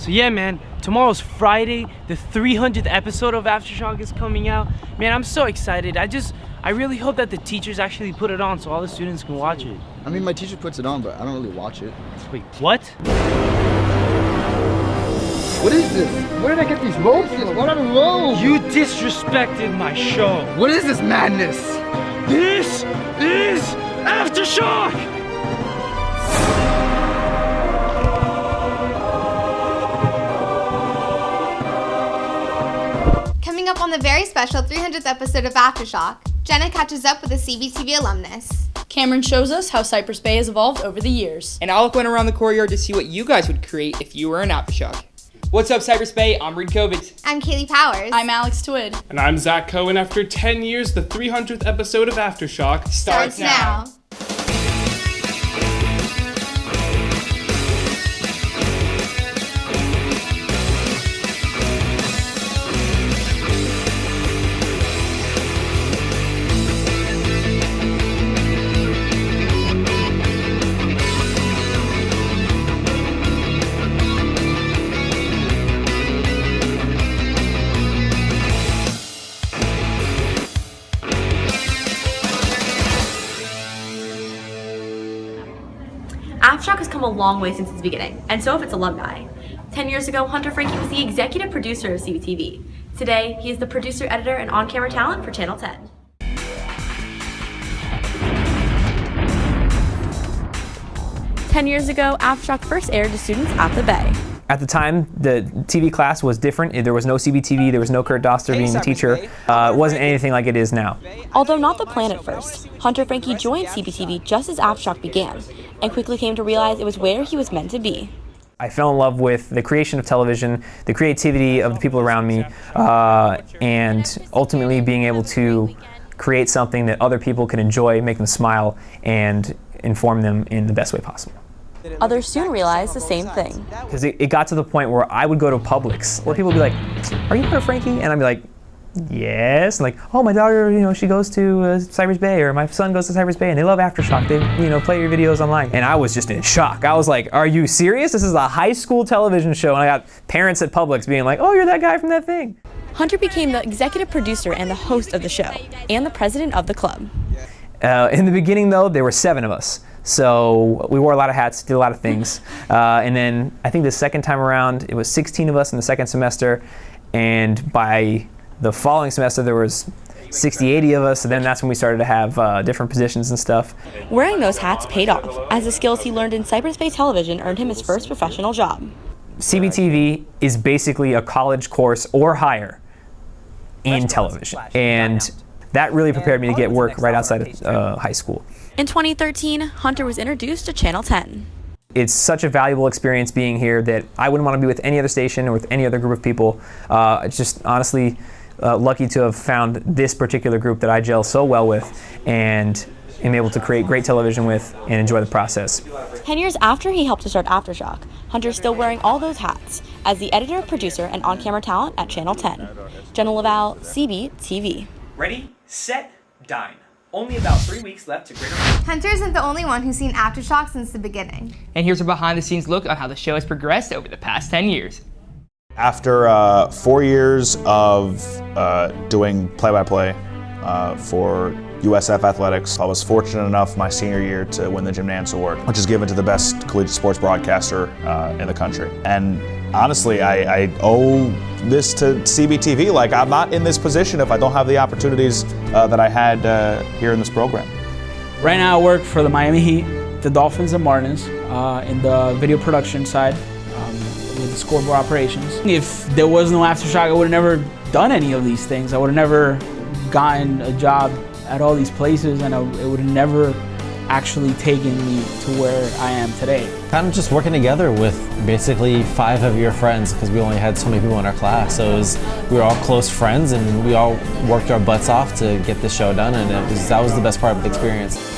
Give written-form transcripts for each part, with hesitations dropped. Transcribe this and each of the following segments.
So yeah, man, tomorrow's Friday. The 300th episode of Aftershock is coming out. Man, I'm so excited. I really hope that the teachers actually put it on so all the students can watch it. I mean, my teacher puts it on, but I don't really watch it. Wait, what? What is this? Where did I get these robes from? What are the robes? You disrespected my show. What is this madness? This is Aftershock! Coming up on the very special 300th episode of Aftershock, Jenna catches up with a CBTV alumnus. Cameron shows us how Cypress Bay has evolved over the years. And Alec went around the courtyard to see what you guys would create if you were in Aftershock. What's up, Cypress Bay? I'm Reed Kovics. I'm Kaylee Powers. I'm Alex Twid. And I'm Zach Cohen. After 10 years, the 300th episode of Aftershock Starts now. Aftershock has come a long way since its beginning, and so have its alumni. 10 years ago, Hunter Frankie was the executive producer of CBTV. Today, he is the producer, editor, and on-camera talent for Channel 10. Years ago, Aftershock first aired to students at the Bay. At the time, the TV class was different. There was no CBTV, there was no Kurt Doster being the teacher. It wasn't anything like it is now. Although not the plan at first, Hunter Frankie joined CBTV just as Aftershock began, and quickly came to realize it was where he was meant to be. I fell in love with the creation of television, the creativity of the people around me, and ultimately being able to create something that other people can enjoy, make them smile, and inform them in the best way possible. Others soon realized the same thing. Because it got to the point where I would go to Publix, where people would be like, "Are you Hunter Frankie?" And I'd be like, "Yes." And like, "Oh, my daughter, she goes to Cypress Bay, or my son goes to Cypress Bay, and they love Aftershock. They, play your videos online." And I was just in shock. I was like, "Are you serious? This is a high school television show." And I got parents at Publix being like, "Oh, you're that guy from that thing." Hunter became the executive producer and the host of the show, and the president of the club. In the beginning, though, there were 7 of us. So we wore a lot of hats, did a lot of things. And then I think the second time around, it was 16 of us in the second semester. And by the following semester, there was 60, 80 of us. So then that's when we started to have different positions and stuff. Wearing those hats paid off, as the skills he learned in Cypress Bay television earned him his first professional job. CBTV is basically a college course or higher in television. And that really prepared me to get work right outside of high school. In 2013, Hunter was introduced to Channel 10. It's such a valuable experience being here that I wouldn't want to be with any other station or with any other group of people. It's just honestly lucky to have found this particular group that I gel so well with and am able to create great television with and enjoy the process. 10 years after he helped to start Aftershock, Hunter's still wearing all those hats as the editor, producer, and on-camera talent at Channel 10. Jenna Laval, CBTV. Ready, set, dine. Only about 3 weeks left to Greater. Hunter isn't the only one who's seen Aftershock since the beginning. And here's a behind-the-scenes look on how the show has progressed over the past 10 years. After 4 years of doing play-by-play for USF Athletics, I was fortunate enough my senior year to win the Jim Nance Award, which is given to the best collegiate sports broadcaster in the country. And honestly, I owe this to CBTV. Like, I'm not in this position if I don't have the opportunities that I had here in this program. Right now I work for the Miami Heat, the Dolphins and Marlins in the video production side with the scoreboard operations. If there was no Aftershock, I would have never done any of these things. I would have never gotten a job at all these places, and it would have never actually taken me to where I am today. Kind of just working together with basically 5 of your friends, because we only had so many people in our class. So we were all close friends, and we all worked our butts off to get the show done, and that was the best part of the experience.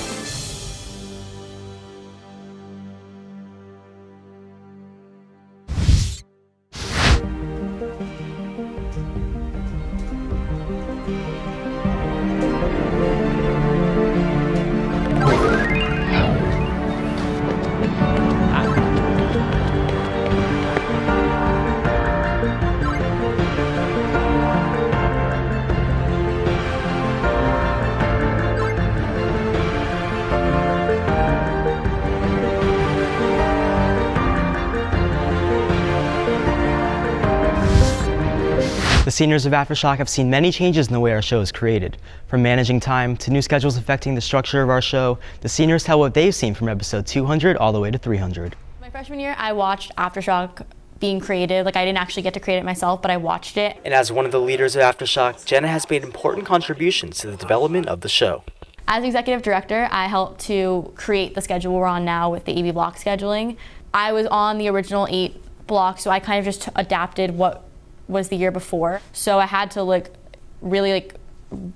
seniors of Aftershock have seen many changes in the way our show is created. From managing time to new schedules affecting the structure of our show, the seniors tell what they've seen from episode 200 all the way to 300. My freshman year, I watched Aftershock being created. Like, I didn't actually get to create it myself, but I watched it. And as one of the leaders of Aftershock, Jenna has made important contributions to the development of the show. As executive director, I helped to create the schedule we're on now with the AB block scheduling. I was on the original 8 blocks, so I kind of just adapted what was the year before. So I had to really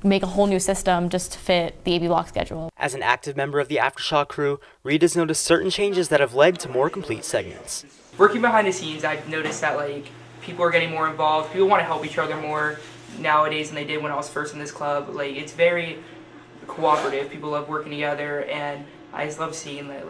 make a whole new system just to fit the AB block schedule. As an active member of the Aftershock crew, Reed has noticed certain changes that have led to more complete segments. Working behind the scenes, I've noticed that people are getting more involved. People want to help each other more nowadays than they did when I was first in this club. It's very cooperative. People love working together, and I just love seeing that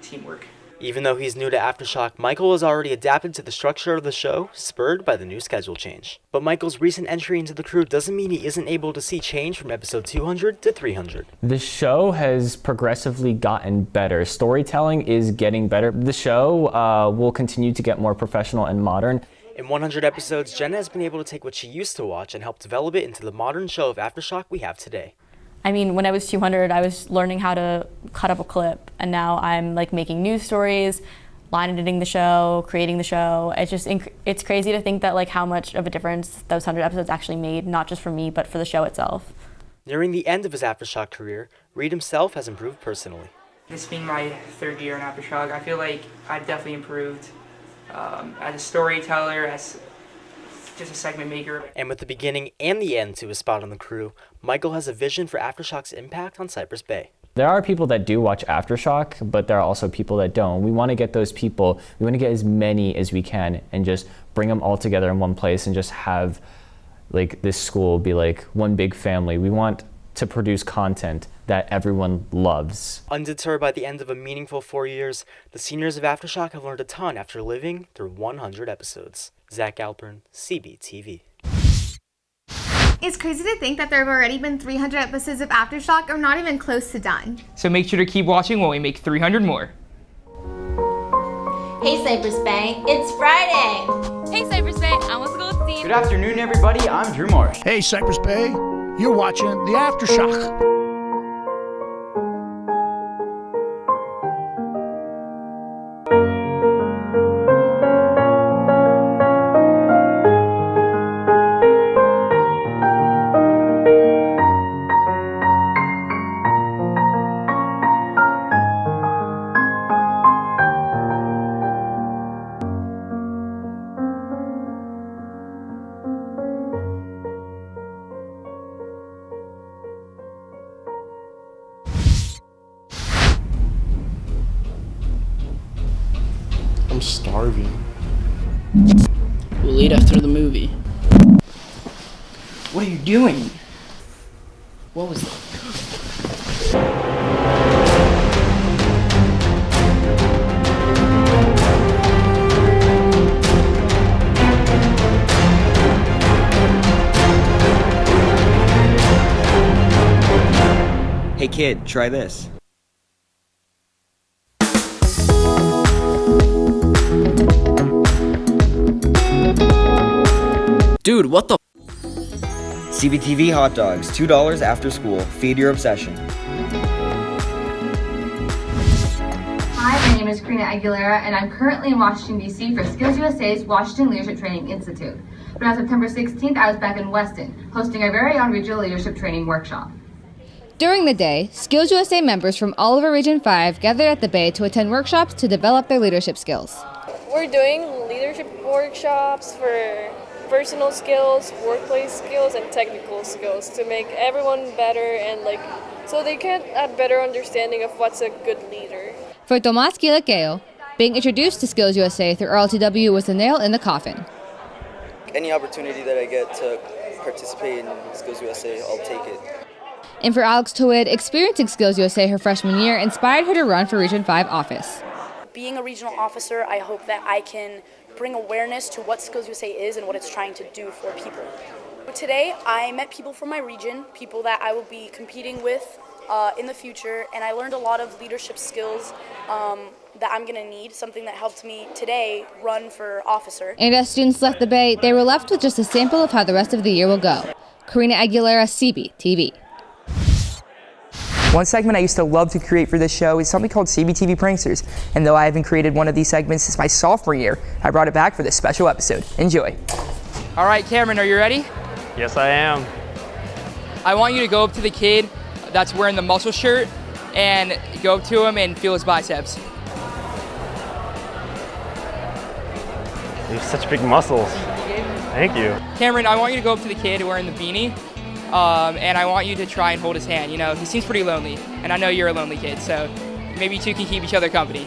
teamwork. Even though he's new to Aftershock, Michael has already adapted to the structure of the show, spurred by the new schedule change. But Michael's recent entry into the crew doesn't mean he isn't able to see change from episode 200 to 300. The show has progressively gotten better. Storytelling is getting better. The show will continue to get more professional and modern. In 100 episodes, Jenna has been able to take what she used to watch and help develop it into the modern show of Aftershock we have today. I mean, when I was 200, I was learning how to cut up a clip, and now I'm making news stories, line editing the show, creating the show. It's crazy to think that how much of a difference those 100 episodes actually made, not just for me, but for the show itself. Nearing the end of his Aftershock career, Reed himself has improved personally. This being my 3rd year in Aftershock, I feel like I've definitely improved as a storyteller, as just a segment maker. And with the beginning and the end to his spot on the crew, Michael has a vision for Aftershock's impact on Cypress Bay. There are people that do watch Aftershock, but there are also people that don't. We want to get those people, we want to get as many as we can and just bring them all together in one place and just have this school be one big family. We want to produce content that everyone loves. Undeterred by the end of a meaningful 4 years, the seniors of Aftershock have learned a ton after living through 100 episodes. Zach Alpern, CBTV. It's crazy to think that there have already been 300 episodes of Aftershock, or not even close to done. So make sure to keep watching while we make 300 more. Hey Cypress Bay, it's Friday! Hey Cypress Bay, I want to go see. Good afternoon everybody, I'm Drew Marsh. Hey Cypress Bay, you're watching the Aftershock. I'm starving. We'll eat after the movie. What are you doing? What was that? Hey kid, try this. Dude, what the? CBTV hot dogs, $2 after school. Feed your obsession. Hi, my name is Karina Aguilera, and I'm currently in Washington, D.C. for Skills USA's Washington Leadership Training Institute. But on September 16th, I was back in Weston, hosting our very own regional leadership training workshop. During the day, Skills USA members from all over Region 5 gathered at the Bay to attend workshops to develop their leadership skills. We're doing leadership workshops for personal skills, workplace skills, and technical skills to make everyone better and so they can have better understanding of what's a good leader. For Tomas Quilequeo, being introduced to Skills USA through RLTW was the nail in the coffin. Any opportunity that I get to participate in Skills USA, I'll take it. And for Alex Towid, experiencing Skills USA her freshman year inspired her to run for Region 5 office. Being a regional officer, I hope that I can bring awareness to what Skills USA is and what it's trying to do for people. Today, I met people from my region, people that I will be competing with in the future, and I learned a lot of leadership skills. that I'm gonna need, something that helped me today run for officer. And as students left the Bay, they were left with just a sample of how the rest of the year will go. Karina Aguilera, CBTV. One segment I used to love to create for this show is something called CBTV Pranksters. And though I haven't created one of these segments since my sophomore year, I brought it back for this special episode. Enjoy. All right, Cameron, are you ready? Yes, I am. I want you to go up to the kid that's wearing the muscle shirt and go up to him and feel his biceps. You have such big muscles. Thank you. Cameron, I want you to go up to the kid wearing the beanie, and I want you to try and hold his hand. You know, he seems pretty lonely, and I know you're a lonely kid, so maybe you two can keep each other company.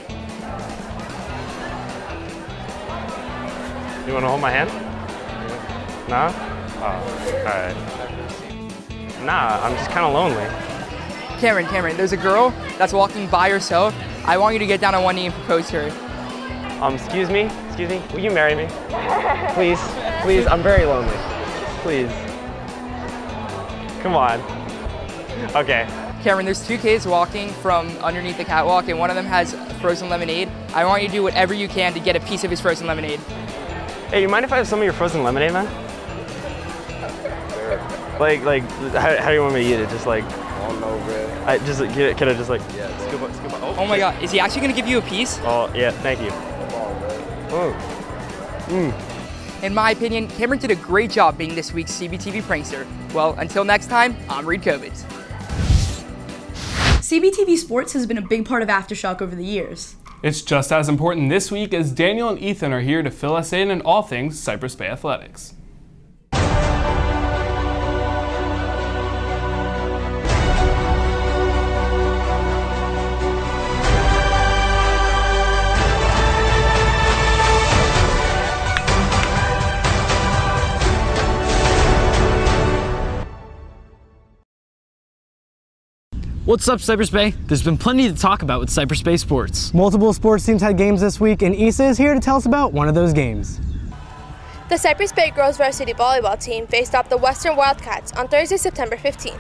You want to hold my hand? Nah? Oh, all right. Nah, I'm just kind of lonely. Cameron, there's a girl that's walking by herself. I want you to get down on one knee and propose to her. Excuse me, will you marry me? Please, I'm very lonely. Please. Come on. Okay. Cameron, there's two kids walking from underneath the catwalk, and one of them has frozen lemonade. I want you to do whatever you can to get a piece of his frozen lemonade. Hey, you mind if I have some of your frozen lemonade, man? Like, how do you want me to eat it? Just like, Oh no, bro. Can I just like, Yeah, scoop up. Oh my God, is he actually gonna give you a piece? Oh, yeah, thank you. In my opinion, Cameron did a great job being this week's CBTV Prankster. Well, until next time, I'm Reed Kovitz. CBTV Sports has been a big part of Aftershock over the years. It's just as important this week as Daniel and Ethan are here to fill us in on all things Cypress Bay athletics. What's up, Cypress Bay? There's been plenty to talk about with Cypress Bay sports. Multiple sports teams had games this week, and Issa is here to tell us about one of those games. The Cypress Bay girls varsity volleyball team faced off the Western Wildcats on Thursday, September 15th.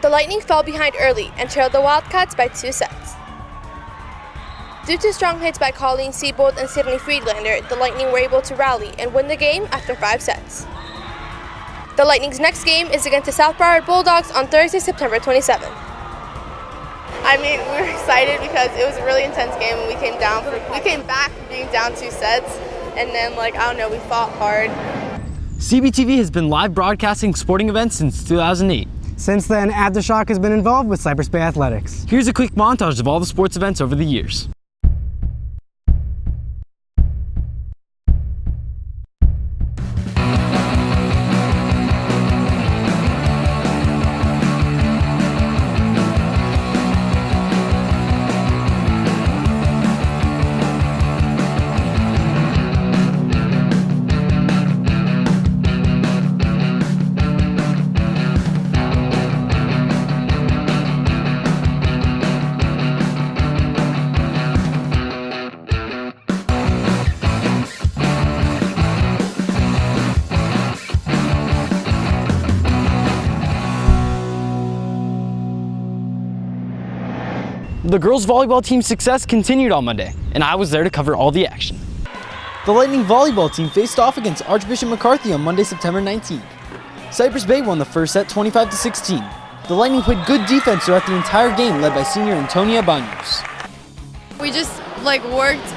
The Lightning fell behind early and trailed the Wildcats by 2 sets. Due to strong hits by Colleen Siebold and Sydney Friedlander, the Lightning were able to rally and win the game after 5 sets. The Lightning's next game is against the South Broward Bulldogs on Thursday, September 27th. I mean, we were excited because it was a really intense game and we came back being down 2 sets, and then we fought hard. CBTV has been live broadcasting sporting events since 2008. Since then, Aftershock has been involved with Cypress Bay Athletics. Here's a quick montage of all the sports events over the years. The girls volleyball team's success continued on Monday, and I was there to cover all the action. The Lightning volleyball team faced off against Archbishop McCarthy on Monday, September 19th. Cypress Bay won the first set 25-16. The Lightning played good defense throughout the entire game, led by senior Antonia Banos. We just worked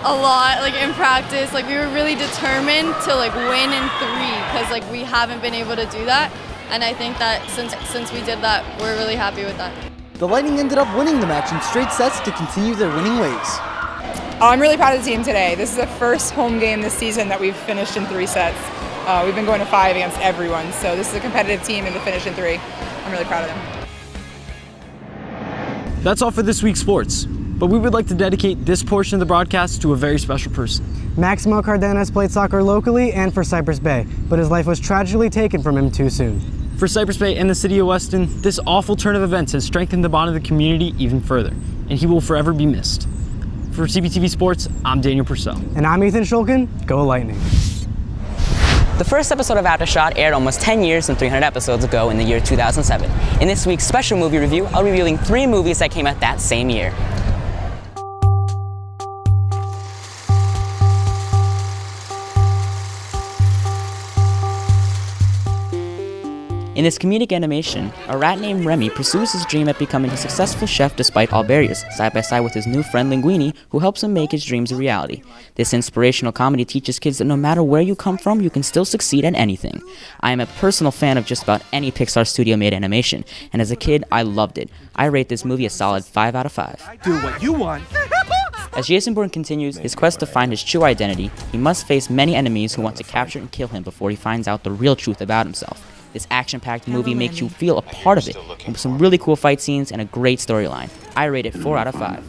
a lot in practice. We were really determined to win in 3 because we haven't been able to do that. And I think that since we did that, we're really happy with that. The Lightning ended up winning the match in straight sets to continue their winning ways. I'm really proud of the team today. This is the first home game this season that we've finished in 3 sets. We've been going to 5 against everyone, so this is a competitive team, and to finish in 3, I'm really proud of them. That's all for this week's sports, but we would like to dedicate this portion of the broadcast to a very special person. Maximo Cardenas played soccer locally and for Cypress Bay, but his life was tragically taken from him too soon. For Cypress Bay and the city of Weston, this awful turn of events has strengthened the bond of the community even further, and he will forever be missed. For CBTV Sports, I'm Daniel Purcell. And I'm Ethan Shulkin. Go Lightning. The first episode of Aftershock aired almost 10 years and 300 episodes ago in the year 2007. In this week's special movie review, I'll be reviewing 3 movies that came out that same year. In this comedic animation, a rat named Remy pursues his dream at becoming a successful chef despite all barriers, side by side with his new friend Linguini, who helps him make his dreams a reality. This inspirational comedy teaches kids that no matter where you come from, you can still succeed at anything. I am a personal fan of just about any Pixar studio-made animation, and as a kid, I loved it. I rate this movie a solid 5 out of 5. Do what you want. As Jason Bourne continues his quest to find his true identity, he must face many enemies who want to capture and kill him before he finds out the real truth about himself. This action-packed movie makes you feel a part of it, with some really cool fight scenes and a great storyline. I rate it 4 out of 5.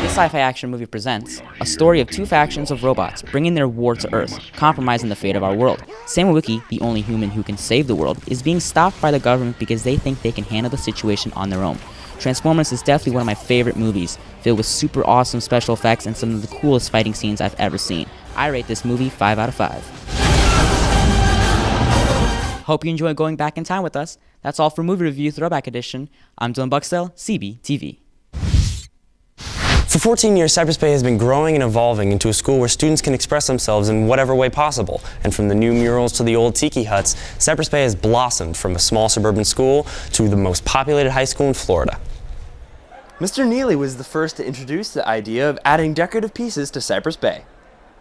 This sci-fi action movie presents a story of two factions of robots bringing their war to Earth, compromising the fate of our world. Sam Witwicky, the only human who can save the world, is being stopped by the government because they think they can handle the situation on their own. Transformers is definitely one of my favorite movies, filled with super awesome special effects and some of the coolest fighting scenes I've ever seen. I rate this movie 5 out of 5. Hope you enjoy going back in time with us. That's all for Movie Review Throwback Edition. I'm Dylan Buxell, CBTV. For 14 years, Cypress Bay has been growing and evolving into a school where students can express themselves in whatever way possible. And from the new murals to the old tiki huts, Cypress Bay has blossomed from a small suburban school to the most populated high school in Florida. Mr. Neely was the first to introduce the idea of adding decorative pieces to Cypress Bay.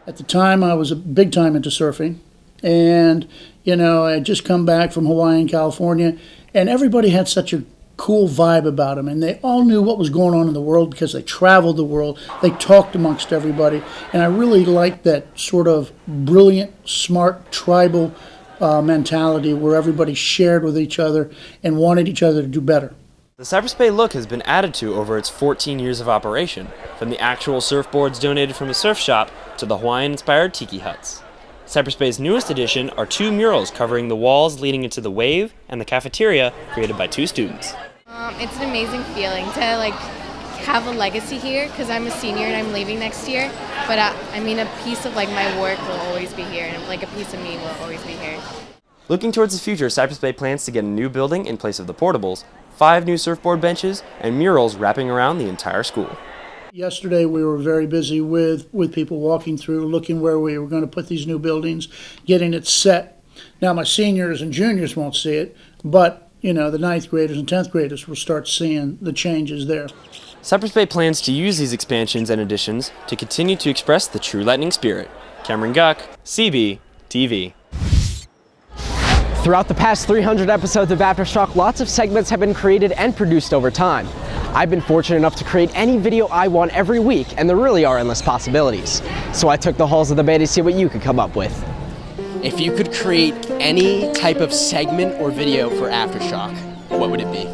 At the time, I was a big time into surfing. And, you know, I had just come back from Hawaii and California, and everybody had such a cool vibe about them, and they all knew what was going on in the world because they traveled the world. They talked amongst everybody, and I really liked that sort of brilliant, smart, tribal mentality where everybody shared with each other and wanted each other to do better. The Cypress Bay look has been added to over its 14 years of operation, from the actual surfboards donated from a surf shop to the Hawaiian-inspired tiki huts. Cypress Bay's newest addition are two murals covering the walls leading into the wave and the cafeteria created by two students. It's an amazing feeling to have a legacy here because I'm a senior and I'm leaving next year. But I mean, a piece of my work will always be here, and a piece of me will always be here. Looking towards the future, Cypress Bay plans to get a new building in place of the portables, 5 new surfboard benches, and murals wrapping around the entire school. Yesterday we were very busy with people walking through, looking where we were going to put these new buildings, getting it set. Now my seniors and juniors won't see it, but the 9th graders and 10th graders will start seeing the changes there. Cypress Bay plans to use these expansions and additions to continue to express the true Lightning spirit. Cameron Guck, CB-TV. Throughout the past 300 episodes of Aftershock, lots of segments have been created and produced over time. I've been fortunate enough to create any video I want every week, and there really are endless possibilities. So I took the halls of the bay to see what you could come up with. If you could create any type of segment or video for Aftershock, what would it be?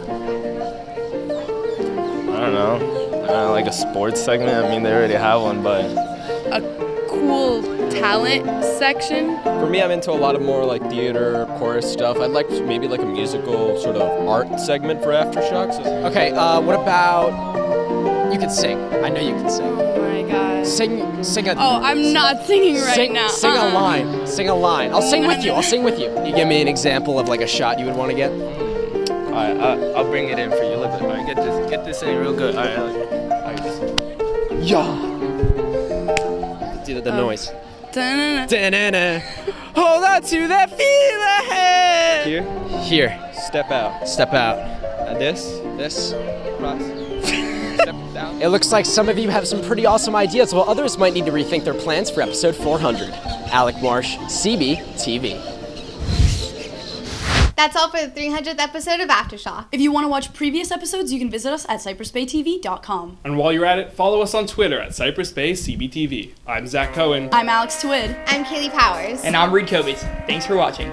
I don't know, like a sports segment. I mean, they already have one, but A cool talent section. For me, I'm into a lot of more theater, chorus stuff. I'd like maybe a musical sort of art segment for Aftershock. Okay, what about you can sing? I know you can sing. Oh my god. Sing a. Oh, I'm not singing right now. Sing a line. Sing a line. I'll sing with you. You give me an example of a shot you would want to get. all right, I'll bring it in for you. Look, all right, get this in real good. All right, Yeah. Do the noise. Da-na-na. Hold on to that feeling. Here. Step out. Step out. This. Cross. Step down. It looks like some of you have some pretty awesome ideas, while others might need to rethink their plans for episode 400. Alec Marsh, CB-TV. That's all for the 300th episode of Aftershock. If you want to watch previous episodes, you can visit us at cypressbaytv.com. And while you're at it, follow us on Twitter at CypressBayCBTV. I'm Zach Cohen. I'm Alex Twid. I'm Kaylee Powers. And I'm Reed Kobitz. Thanks for watching.